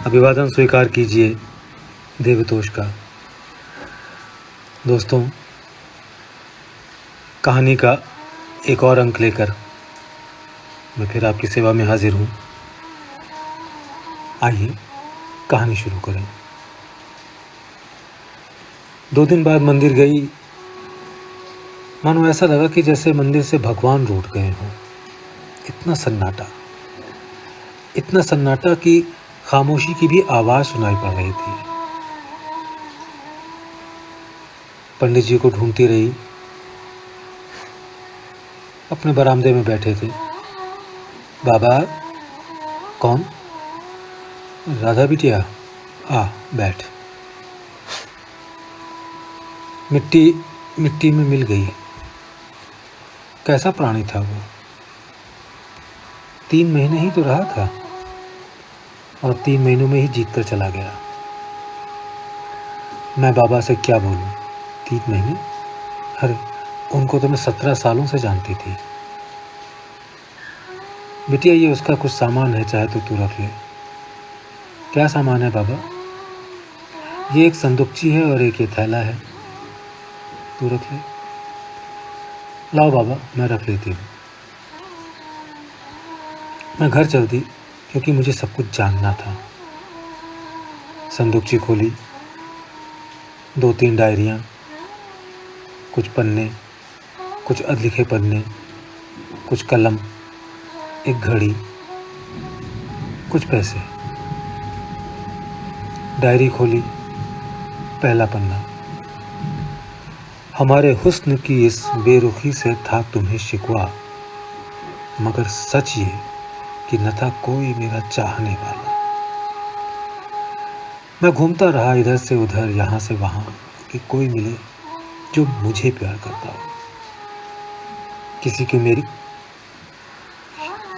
अभिवादन स्वीकार कीजिए देवतोष का। दोस्तों, कहानी का एक और अंक लेकर मैं फिर आपकी सेवा में हाजिर हूँ। आइए कहानी शुरू करें। 2 दिन बाद मंदिर गई। मानो ऐसा लगा कि जैसे मंदिर से भगवान रूठ गए हों। इतना सन्नाटा कि खामोशी की भी आवाज सुनाई पड़ रही थी। पंडित जी को ढूंढती रही। अपने बरामदे में बैठे थे। बाबा। कौन? राधा बिटिया, आ बैठ। मिट्टी में मिल गई। कैसा प्राणी था वो? 3 महीने ही तो रहा था और 3 महीनों में ही जीत कर चला गया। मैं बाबा से क्या बोलूं? 3 महीने? अरे उनको तो मैं 17 सालों से जानती थी। बिटिया, ये उसका कुछ सामान है, चाहे तो तू रख ले। क्या सामान है बाबा? ये एक संदूकची है और एक ये थैला है, तू रख ले। लाओ बाबा, मैं रख लेती हूँ। मैं घर चलती क्योंकि मुझे सब कुछ जानना था। संदूकची खोली। 2-3 डायरियाँ, कुछ पन्ने, कुछ अधलिखे पन्ने, कुछ कलम, एक घड़ी, कुछ पैसे। डायरी खोली। पहला पन्ना। हमारे हुस्न की इस बेरुखी से था तुम्हें शिकवा, मगर सच ये कि न था कोई मेरा चाहने वाला। मैं घूमता रहा इधर से उधर, यहाँ से वहाँ, कि कोई मिले जो मुझे प्यार करता हो। किसी की मेरी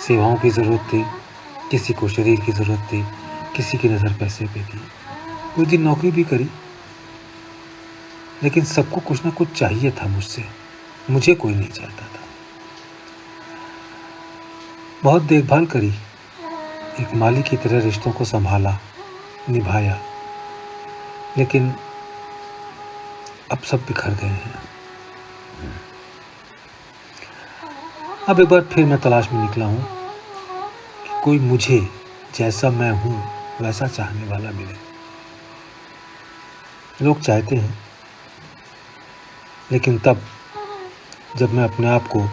सेवाओं की ज़रूरत थी, किसी को शरीर की ज़रूरत थी, किसी की नज़र पैसे पे थी। कुछ दिन नौकरी भी करी, लेकिन सबको कुछ ना कुछ चाहिए था मुझसे। मुझे कोई नहीं चाहता था। बहुत देखभाल करी, एक माली की तरह रिश्तों को संभाला, निभाया, लेकिन अब सब बिखर गए हैं। अब एक बार फिर मैं तलाश में निकला हूँ कि कोई मुझे जैसा मैं हूँ वैसा चाहने वाला मिले। लोग चाहते हैं, लेकिन तब जब मैं अपने आप को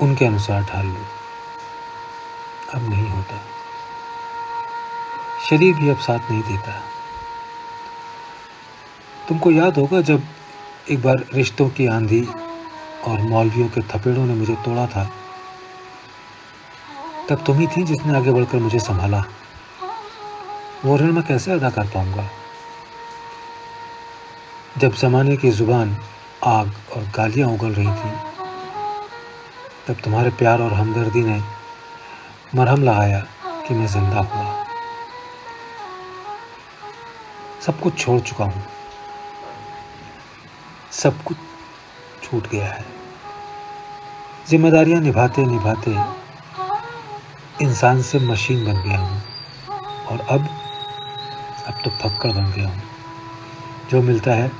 उनके अनुसार ढाल लूँ। अब नहीं होता। शरीर भी अब साथ नहीं देता। तुमको याद होगा जब एक बार रिश्तों की आंधी और मौलवियों के थपेड़ों ने मुझे तोड़ा था, तब तुम ही थी जिसने आगे बढ़कर मुझे संभाला। वो ऋण मैं कैसे अदा कर पाऊंगा? जब जमाने की जुबान आग और गालियां उगल रही थी, तब तुम्हारे प्यार और हमदर्दी ने मरहम लगाया कि मैं जिंदा हुआ। सब कुछ छोड़ चुका हूं। सब कुछ छूट गया है। जिम्मेदारियां निभाते निभाते इंसान से मशीन बन गया हूं, और अब तो फक्कड़ बन गया हूं। जो मिलता है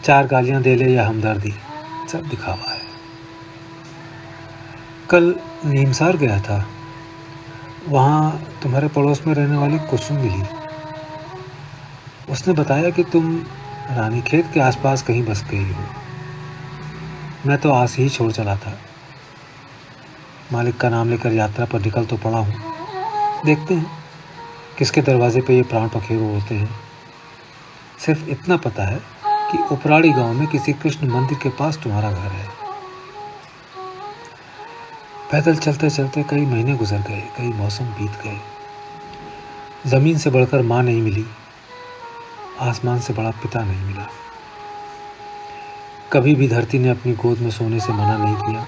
4 गालियां दे ले या हमदर्दी, सब दिखावा है। कल नीमसार गया था। वहां तुम्हारे पड़ोस में रहने वाली कुसुम मिली। उसने बताया कि तुम रानीखेत के आसपास कहीं बस गई हो। मैं तो आस ही छोड़ चला था। मालिक का नाम लेकर यात्रा पर निकल तो पड़ा हूँ। देखते हैं किसके दरवाजे पे ये प्राण पखेरु होते हैं। सिर्फ इतना पता है कि उपराड़ी गांव में किसी कृष्ण मंदिर के पास तुम्हारा घर है। पैदल चलते चलते कई महीने गुजर गए, कई मौसम बीत गए। जमीन से बढ़कर माँ नहीं मिली, आसमान से बड़ा पिता नहीं मिला। कभी भी धरती ने अपनी गोद में सोने से मना नहीं किया।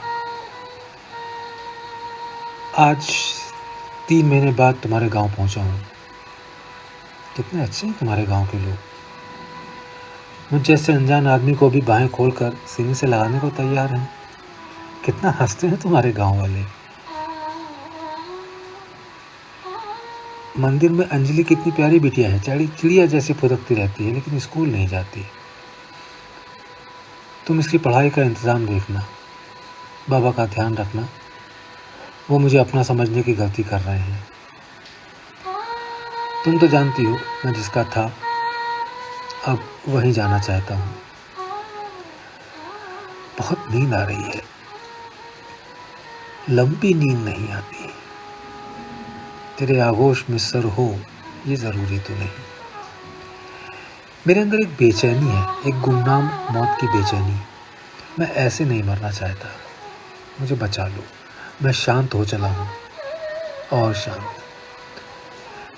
आज 3 महीने बाद तुम्हारे गांव पहुंचा हूं। कितने अच्छे हैं तुम्हारे गांव के लोग। मुझ जैसे अनजान आदमी को भी बाहें खोलकर सीने से लगाने को तैयार हैं। कितना हंसते हैं तुम्हारे गांव वाले। मंदिर में अंजलि कितनी प्यारी बिटिया है, चिड़िया जैसी फुदकती रहती है, लेकिन स्कूल नहीं जाती। तुम इसकी पढ़ाई का इंतज़ाम देखना, बाबा का ध्यान रखना, वो मुझे अपना समझने की गलती कर रहे हैं। तुम तो जानती हो मैं जिसका था अब वहीं जाना चाहता हूँ। बहुत नींद आ रही है, लंबी नींद नहीं आती। तेरे आगोश में सर हो ये ज़रूरी तो नहीं। मेरे अंदर एक बेचैनी है, एक गुमनाम मौत की बेचैनी। मैं ऐसे नहीं मरना चाहता, मुझे बचा लो। मैं शांत हो चला हूँ और शांत।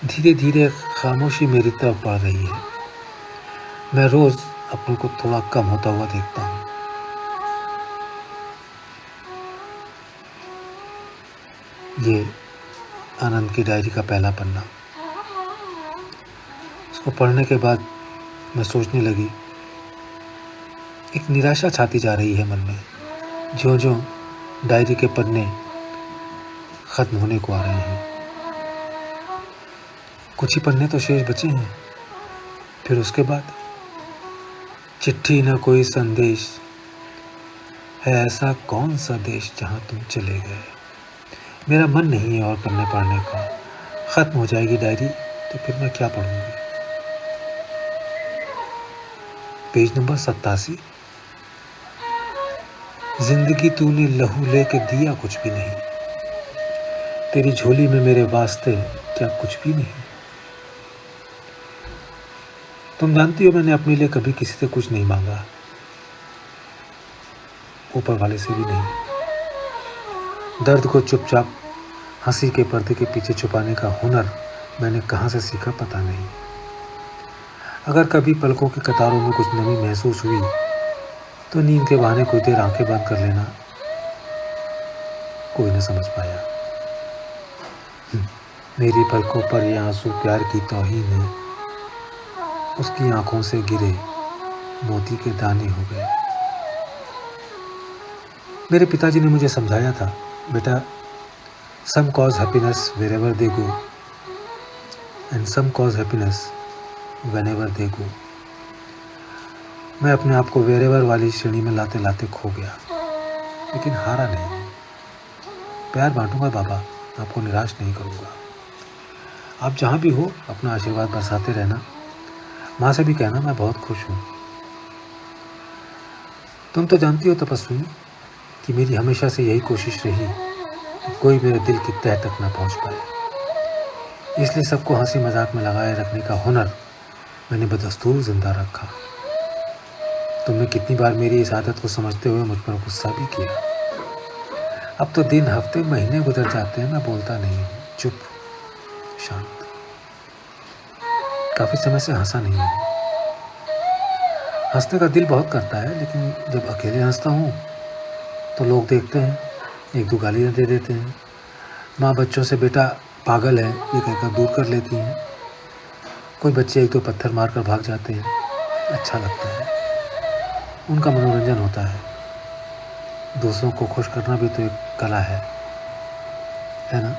धीरे धीरे खामोशी मेरी तरफ बढ़ रही है। मैं रोज़ अपने को थोड़ा कम होता हुआ देखता हूँ। ये आनंद की डायरी का पहला पन्ना। उसको पढ़ने के बाद मैं सोचने लगी, एक निराशा छाती जा रही है मन में। ज्यों-ज्यों डायरी के पन्ने ख़त्म होने को आ रहे हैं। कुछ ही पन्ने तो शेष बचे हैं। फिर उसके बाद चिट्ठी न कोई संदेश है, ऐसा कौन सा देश जहाँ तुम चले गए। मेरा मन नहीं है और पन्ने पढ़ने का। ख़त्म हो जाएगी डायरी तो फिर मैं क्या पढ़ूंगी। Page number 87। जिंदगी तूने लहू लेके दिया कुछ भी नहीं, तेरी झोली में मेरे वास्ते क्या कुछ भी नहीं। तुम जानती हो मैंने अपने लिए कभी किसी से कुछ नहीं मांगा, ऊपर वाले से भी नहीं। दर्द को चुपचाप हंसी के पर्दे के पीछे छुपाने का हुनर मैंने कहाँ से सीखा पता नहीं। अगर कभी पलकों की कतारों में कुछ नमी महसूस हुई तो नींद के बहाने कुछ देर आंखें बंद कर लेना। कोई न समझ पाया। मेरी पलकों पर ये आंसू प्यार की तौहीन है, उसकी आंखों से गिरे मोती के दाने हो गए। मेरे पिताजी ने मुझे समझाया था, बेटा, some cause happiness wherever they go and some cause happiness whenever they go। मैं अपने आप को wherever वाली श्रेणी में लाते लाते खो गया, लेकिन हारा नहीं। प्यार बांटूंगा बाबा, आपको निराश नहीं करूंगा। आप जहाँ भी हो अपना आशीर्वाद बरसाते रहना। माँ से भी कहना मैं बहुत खुश हूँ। तुम तो जानती हो तपस्वी कि मेरी हमेशा से यही कोशिश रही कि कोई मेरे दिल की तह तक ना पहुँच पाए। इसलिए सबको हंसी मजाक में लगाए रखने का हुनर मैंने बदस्तूर जिंदा रखा। तुमने कितनी बार मेरी इस आदत को समझते हुए मुझ पर गुस्सा भी किया। अब तो दिन हफ्ते महीने गुजर जाते हैं, मैं बोलता नहीं हूँ, चुप शांत। काफ़ी समय से हंसा नहीं हूँ। हंसने का दिल बहुत करता है, लेकिन जब अकेले हंसता हूँ तो लोग देखते हैं, एक दो गालियाँ दे देते हैं। माँ बच्चों से बेटा पागल है ये कहकर दूर कर लेती हैं। कोई बच्चे एक दो पत्थर मारकर भाग जाते हैं, अच्छा लगता है, उनका मनोरंजन होता है। दूसरों को खुश करना भी तो एक कला है ना।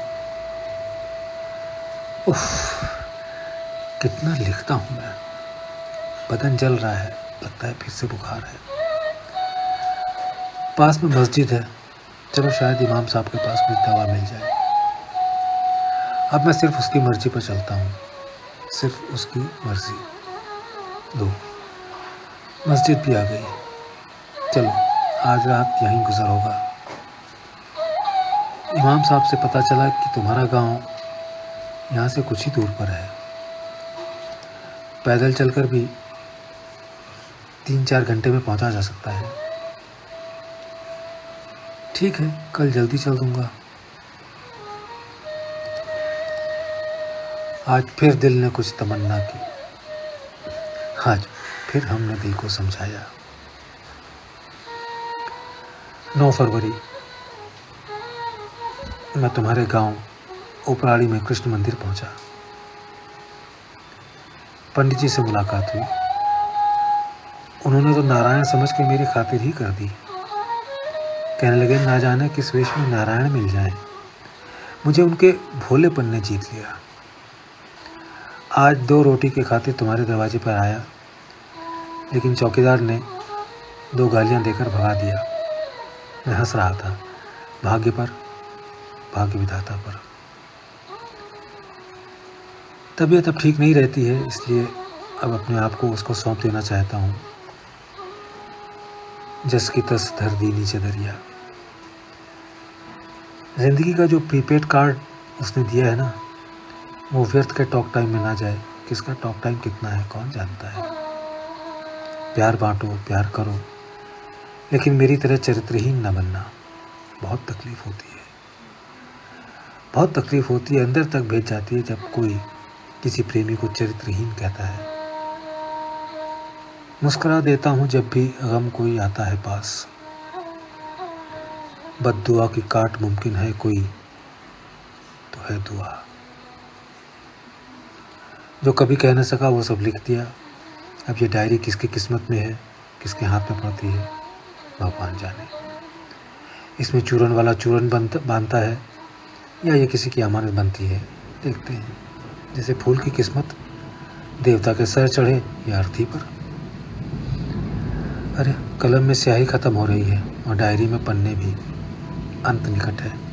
उफ, कितना लिखता हूँ मैं, बदन जल रहा है, लगता है फिर से बुखार है। पास में मस्जिद है, चलो शायद इमाम साहब के पास कुछ दवा मिल जाए। अब मैं सिर्फ उसकी मर्जी पर चलता हूँ, सिर्फ उसकी मर्जी। लो, मस्जिद भी आ गई। चलो आज रात यहीं गुजर होगा। इमाम साहब से पता चला कि तुम्हारा गांव यहाँ से कुछ ही दूर पर है। पैदल चलकर भी 3-4 घंटे में पहुंचा जा सकता है। ठीक है, कल जल्दी चल दूंगा। आज फिर दिल ने कुछ तमन्ना की, आज फिर हमने दिल को समझाया। 9 फरवरी मैं तुम्हारे गांव उपराड़ी में कृष्ण मंदिर पहुंचा। पंडित जी से मुलाकात हुई। उन्होंने तो नारायण समझ के मेरी खातिर ही कर दी। कहने लगे ना जाने किस वेश में नारायण मिल जाए। मुझे उनके भोलेपन ने जीत लिया। आज 2 रोटी के खातिर तुम्हारे दरवाजे पर आया, लेकिन चौकीदार ने 2 गालियां देकर भगा दिया। मैं हंस रहा था, भाग्य पर, भाग्य विधाता पर। तबीयत अब ठीक नहीं रहती है, इसलिए अब अपने आप को उसको सौंप देना चाहता हूँ। जस की तस धर दी नीचे दरिया। जिंदगी का जो प्रीपेड कार्ड उसने दिया है ना, वो व्यर्थ के टॉक टाइम में ना जाए। किसका टॉक टाइम कितना है कौन जानता है। प्यार बांटो, प्यार करो, लेकिन मेरी तरह चरित्रहीन न बनना। बहुत तकलीफ होती है, बहुत तकलीफ होती है, अंदर तक भेज जाती है जब कोई किसी प्रेमी को चरित्रहीन कहता है। मुस्कुरा देता हूँ जब भी गम कोई आता है पास। बद्दुआ की काट मुमकिन है कोई तो है दुआ। जो कभी कह न सका वो सब लिख दिया। अब ये डायरी किसकी किस्मत में है, किसके हाथ में पड़ती है, भगवान जाने। इसमें चूरन वाला चूरन बांधता है या ये किसी की अमानत बनती है। देखते हैं, जैसे फूल की किस्मत देवता के सर चढ़े या अर्थी पर। अरे कलम में स्याही ख़त्म हो रही है और डायरी में पन्ने भी। अंत निकट है।